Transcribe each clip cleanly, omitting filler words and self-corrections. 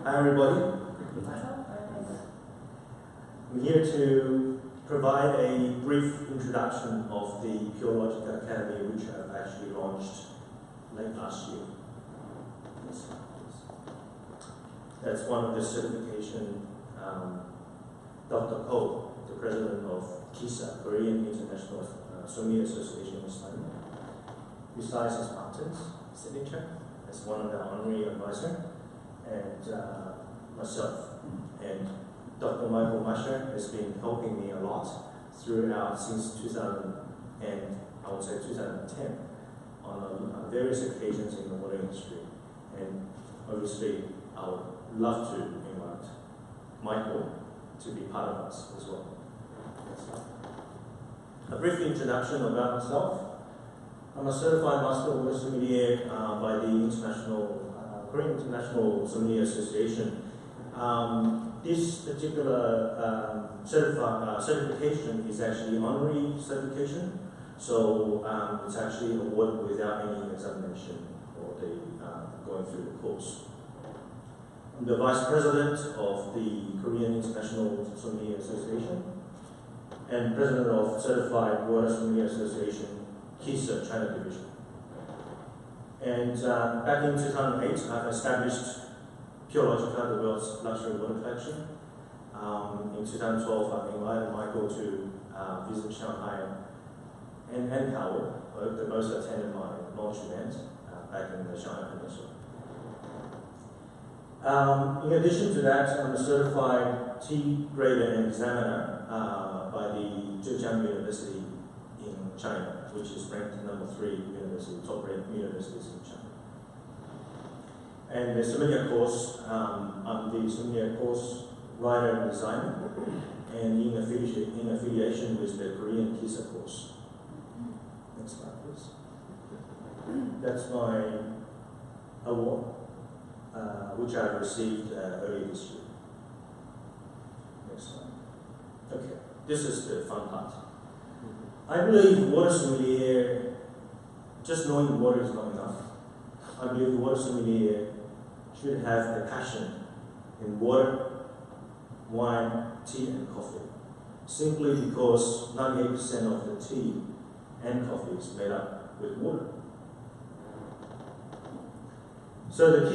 Hi everybody. I'm here to provide a brief introduction of the Pure Logic Academy, which I've actually launched late last year. That's one of the certification. Dr. Ko, the president of KISA, Korean International Sommelier Association, was signing. Besides his patents signature as one of the honorary advisor, and myself, and Dr. Michael Masher has been helping me a lot throughout since 2000 and I would say 2010 on various occasions in the water industry. And obviously, I would love to invite Michael to be part of us as well. A brief introduction about myself. I'm a certified master water sommelier by the Korean International Sommelier Association. This particular certification is actually honorary certification, so it's actually awarded without any examination or going through the course. I'm the Vice President of the Korean International Sommelier Association and President of Certified Water Sommelier Association, KISA China Division. And back in 2008, I've established Pure Logica, the world's luxury water collection. In 2012, I've invited Michael to visit Shanghai and Kawo, the most attended my launch event back in the Shanghai Peninsula. In addition to that, I'm a certified tea grader and examiner by the Zhejiang University in China, which is ranked number 3 university, top-ranked universities in China. And the sommelier course, I'm the sommelier course writer and designer, and in affiliation with the Korean KISA course. Next slide, please. That's my award, which I received earlier this year. Next slide. Okay, this is the fun part. I believe water sommelier, just knowing water is not enough. I believe water sommelier should have a passion in water, wine, tea, and coffee. Simply because 98% of the tea and coffee is made up with water. So the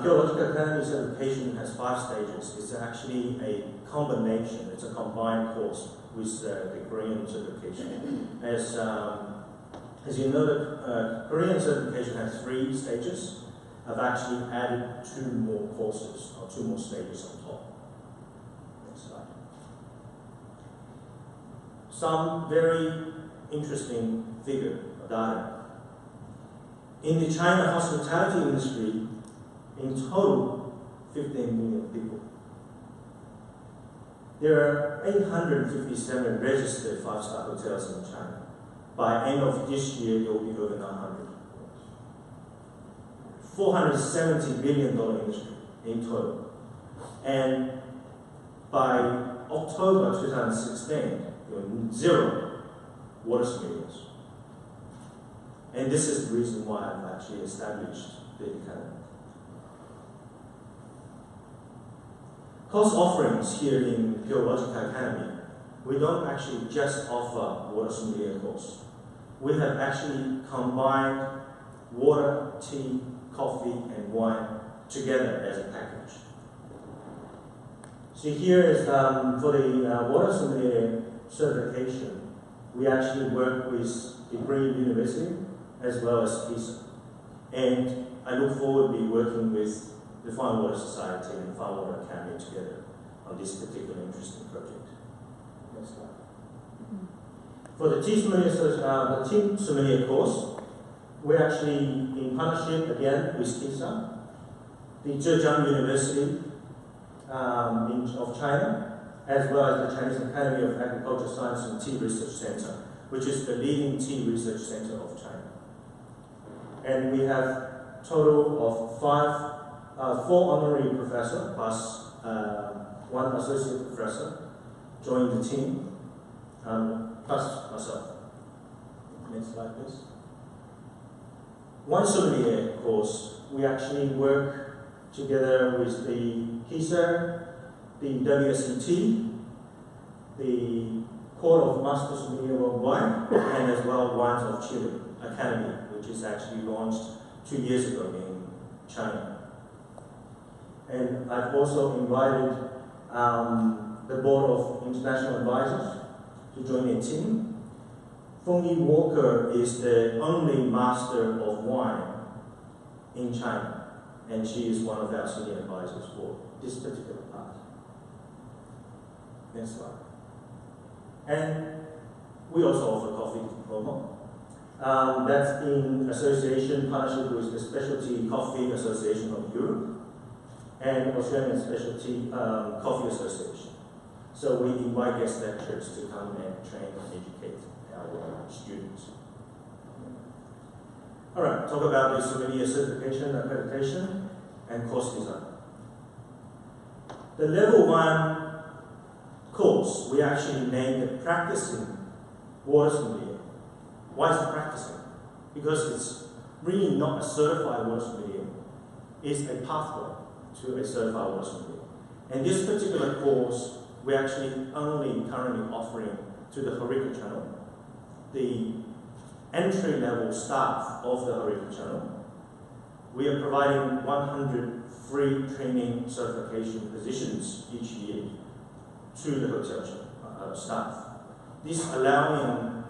Pure Logic Academy certification has 5 stages. It's actually a combination, it's a combined course with the Korean certification. As you know, the Korean certification has 3 stages. I've actually added 2 more courses, or 2 more stages on top. Next slide. Some very interesting figure or data. In the China hospitality industry, in total, 15 million people. There are 857 registered 5-star hotels in China. By end of this year, there will be over 900. $470 billion industry in total. And by October 2016, there were 0 water sommeliers. And this is the reason why I've actually established the academy. Course offerings here in Pure Logic Academy, we don't actually just offer water sommelier course. We have actually combined water, tea, coffee, and wine together as a package. So here is for the water sommelier certification, we actually work with the Korean University as well as KISA. And I look forward to be working with the Fine Water Society and the Fine Water Academy together on this particular interesting project. Next slide. For the tea sommelier course, we're actually in partnership again with KISA, the Zhejiang University of China, as well as the Chinese Academy of Agriculture Science and Tea Research Center, which is the leading tea research center of China. And we have a total of 4 honorary professors plus 1 associate professor joined the team, plus myself. Next slide, please. One sommelier course, we actually work together with the KISA, the WSET, the Court of Master Sommelier Worldwide, and as well Wines of Chile Academy, which is actually launched 2 years ago in China. And I've also invited the Board of International Advisors to join their team. Fengyi Walker is the only master of wine in China, and she is one of our senior advisors for this particular part. Next slide. And we also offer coffee diploma. That's in association, partnership with the Specialty Coffee Association of Europe and Australian Specialty Coffee Association. So we invite guest lecturers to come and train and educate our students. All right, talk about the sommelier certification, accreditation, and course design. The level 1 course, we actually named it Practicing Water Sommelier. Why is it practicing? Because it's really not a certified water sommelier. It's a pathway to a certified water sommelier. And this particular course, we're actually only currently offering to the HORECA channel, the entry-level staff of the HORECA channel. We are providing 100 free training certification positions each year to the hotel staff. This allowing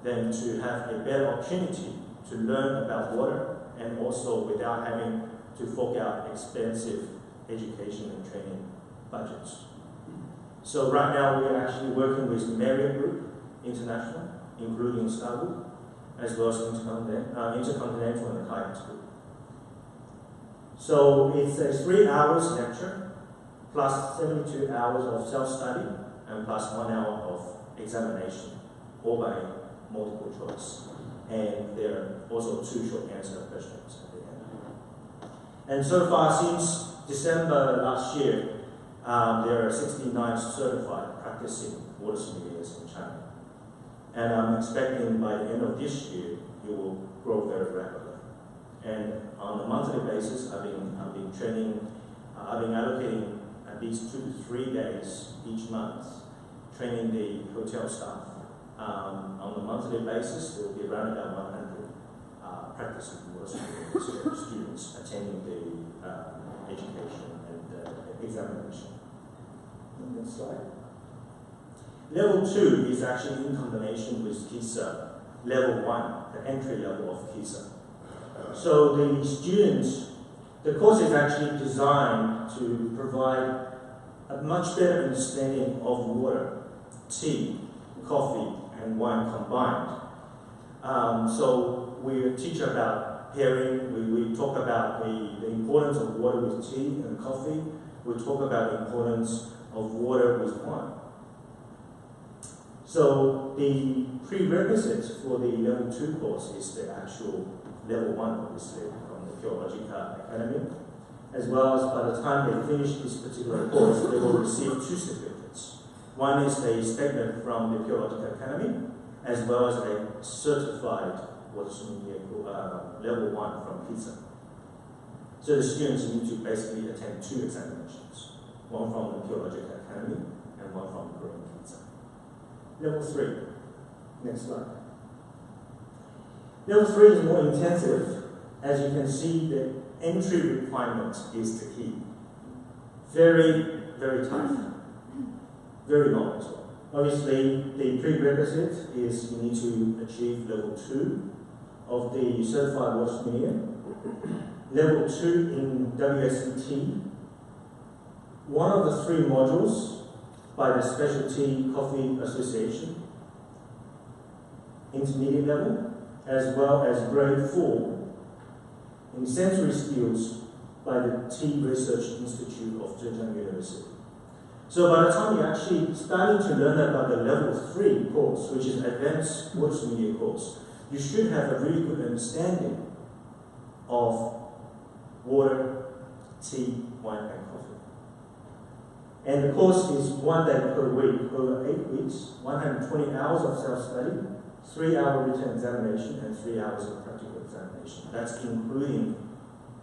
them to have a better opportunity to learn about water and also without having to fork out expensive education and training budgets. So right now we're actually working with Marriott Group International, including Starwood, as well as Intercontinental and the Hyatt Group. So it's a 3 hours lecture, plus 72 hours of self-study, and plus 1 hour of examination, all by multiple choice. And there are also 2 short answer questions at the end. And so far, since December last year, there are 69 certified practicing water sommeliers in China. And I'm expecting by the end of this year, it will grow very rapidly. And on a monthly basis, I've been training, I've been allocating at least 2 to 3 days each month, training the hotel staff. On a monthly basis, there will be around about 100 practicing water sommelier students attending the education and examination. Next slide. Level 2 is actually in combination with KISA. Level 1, the entry level of KISA. So the students, the course is actually designed to provide a much better understanding of water, tea, coffee, and wine combined. So we teach about pairing, we talk about the importance of water with tea and coffee. We talk about the importance of water with wine. So the prerequisites for the level 2 course is the actual level 1, obviously, from the Theologica Academy, as well as by the time they finish this particular course, they will receive 2 certificates. One is a statement from the Theologica Academy, as well as a certified water sommelier level 1 from KISA. So the students need to basically attend 2 examinations, one from the Theologica Academy and one from the Korean KISA. Level 3, next slide. Level 3 is more intensive. As you can see, the entry requirement is the key. Very, very tough. Very long as well. Obviously, the prerequisite is you need to achieve level 2 of the certified water sommelier. Level 2 in WSET. One of the 3 modules by the Specialty Coffee Association, intermediate level, as well as grade 4 in sensory skills by the Tea Research Institute of Zhejiang University. So by the time you're actually starting to learn about the level 3 course, which is advanced water sommelier course, you should have a really good understanding of water, tea, wine, and coffee. And the course is 1 day per week, over 8 weeks, 120 hours of self-study, 3-hour written examination, and 3 hours of practical examination. That's including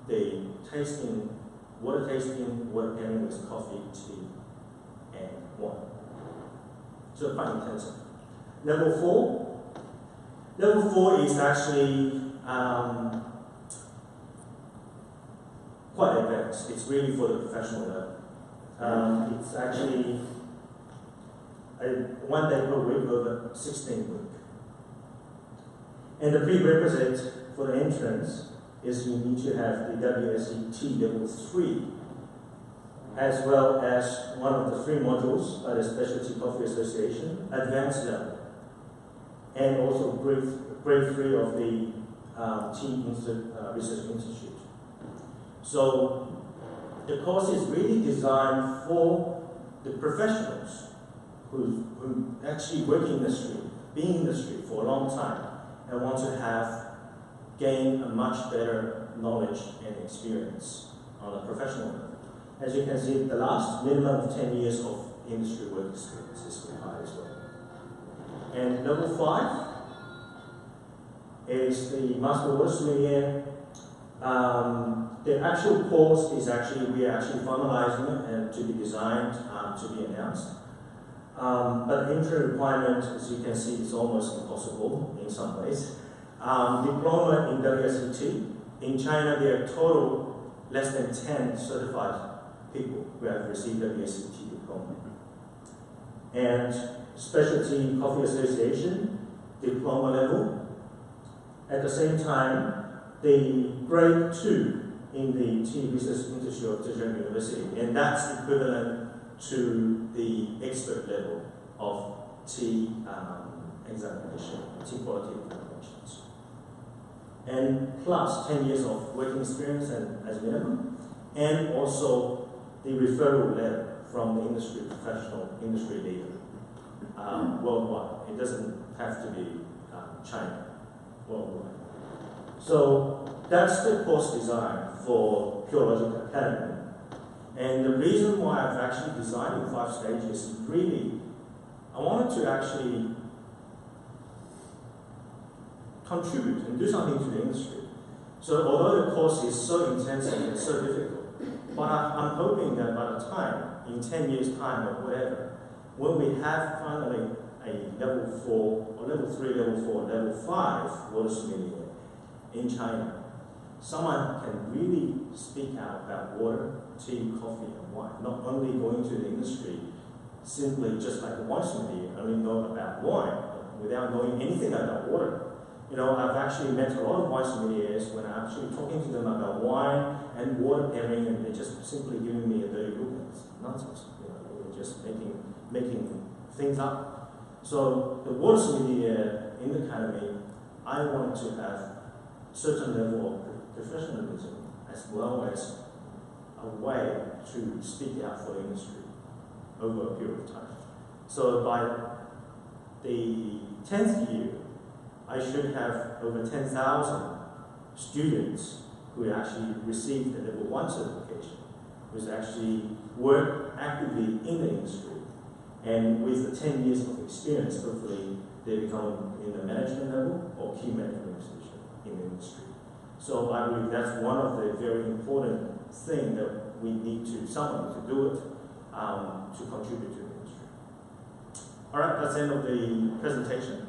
the tasting water tasting, water pairing with coffee, tea, and wine. So quite intensive. Level 4. Level 4 is actually quite advanced. It's really for the professional level. It's actually 1 day per week over 16 weeks. And the prerequisite for the entrance is you need to have the WSET level 3, as well as one of the 3 modules by the Specialty Coffee Association, advanced level, and also grade 3 of the Tea Research Institute. So the course is really designed for the professionals who actually work in industry, been in industry for a long time, and want to gain a much better knowledge and experience on a professional level. As you can see, the last minimum of 10 years of industry work experience is required as well. And level 5 is the Master Water Sommelier. The actual course is we are actually finalizing it and to be designed, to be announced. But the entry requirement, as you can see, is almost impossible in some ways. Diploma in WSET. In China, there are total less than 10 certified people who have received WSET diploma. And Specialty Coffee Association, diploma level. At the same time, the grade 2 in the Tea Research Institute of Zhejiang University, and that's equivalent to the expert level of tea examination, tea quality examinations. And plus 10 years of working experience as minimum, and also the referral letter from the industry professional, industry leader worldwide. It doesn't have to be China, worldwide. So that's the course design for Purological Academy. And the reason why I've actually designed in 5 stages is really, I wanted to actually contribute and do something to the industry. So although the course is so intensive and so difficult, but I'm hoping that by the time, in 10 years' time or whatever, when we have finally a level 4, or level 3, level 4, level 5 water sommelier in China, someone can really speak out about water, tea, coffee, and wine. Not only going to the industry, simply just like a wine sommelier, only know about wine, without knowing anything about water. You know, I've actually met a lot of wine sommeliers when I'm actually talking to them about wine and water pairing, and they're just simply giving me a dirty look. It's nonsense. You know, they're just making things up. So the water sommelier in the academy, I wanted to have a certain level of professionalism as well as a way to speak out for the industry over a period of time. So by the 10th year, I should have over 10,000 students who actually received the level 1 certification, who actually work actively in the industry. And with the 10 years of experience, hopefully they become in the management level or key management position in the industry. So I believe that's one of the very important things that we need someone to do it, to contribute to the industry. All right, that's the end of the presentation.